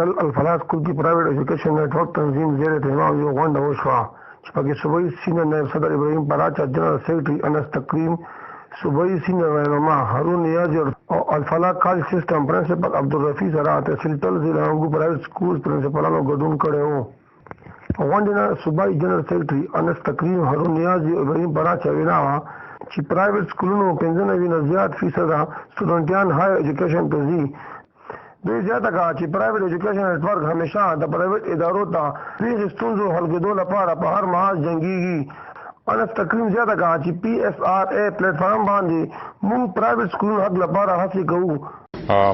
ټل الفلاح سکول کې پرایویټ ایجوکیشن نیټورک تنظیم زیر اهتمام یو غونډه وشوه چې پکې صوبایي سینیئر نایب صدر ابراهیم پراچا، جنرال سیکرټري انس تکریم، صوبایي سینیئر رهنما هارون نیازی او الفلاح کالج سیسټم پرنسپل عبدالرفیع سره تحصیل ټل ضلع انګو پرایویټ سکول پرنسپلانو ګډون کړی و. په غونډې نه صوبایي جنرال سیکرټري انس تکریم، هارون نیازی او ابراهیم پراچا وینا وه چې پرایویټ سکولونو 95 نه زیات فیصده سټوډنټان های ایجوکیشن ته ځي. دوی زیاته کړه چې پرایویټ ایجوکیشن نیټورک همیشه د پرایویټ ادارو ته پیښې ستونزو حل کېدو لپاره په هر محاذ جنګېږي. انس تکریم زیاته کړه چې PSRA پلیټفارم باندې موږ پرایویټ سکولونو حق لپاره هڅې کوو.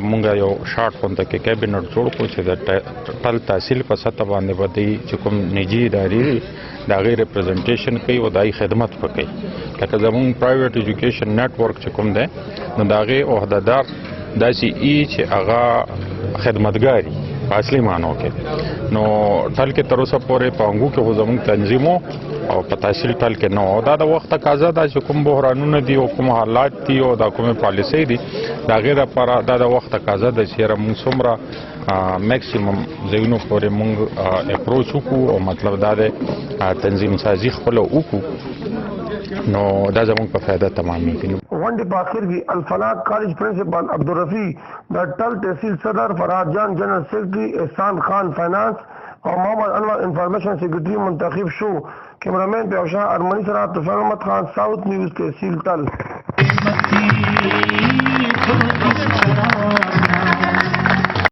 مونږ یو شارټ غونډه کې کابینټ جوړ کړو چې د ټل تحصیل په سطح باندې بدی چې کوم نجی ادارې د هغې ریپرزنټیشن کوي او د هغې خدمت به کوي. لکه زمونږ پرایویټ ایجوکیشن نیټورک چې کوم دی نو د هغې عهدهدار داسې ای چې هغه خدمتګاري په اصلي معنو کې. نو ټل کې تر اوسه پورې په انګو کې خو زمونږ تنظیم او په تحصیل ټل کې نه و. دا د وخت تقاضا ده چې کوم بحرانونه دي او کوم حالات دي او دا کومې پالیسۍ دي د هغې دپاره دا د وخت تقاضا ده چې یاره مونږ څومره میکسیمم ځایونو پورې مونږ اپروچ وکړو او مطلب دا دی تنظیم سازي خپله وکړو نو دا زموږ په فایده تمامېږي. غونډې په اخر کې الفلاح کالج پرنسپل عبدالرفیع، د ټل تحصیل صدر فرحات جان، جنرل سیکرټري احسان خان فائنانس او محمد انور انفارمیشن سیکرټري منتخب شو. کیمرامین پیوشاه ارمنی سره طوفان احمد خان، ساؤتھ نیوز تحصیل ټل.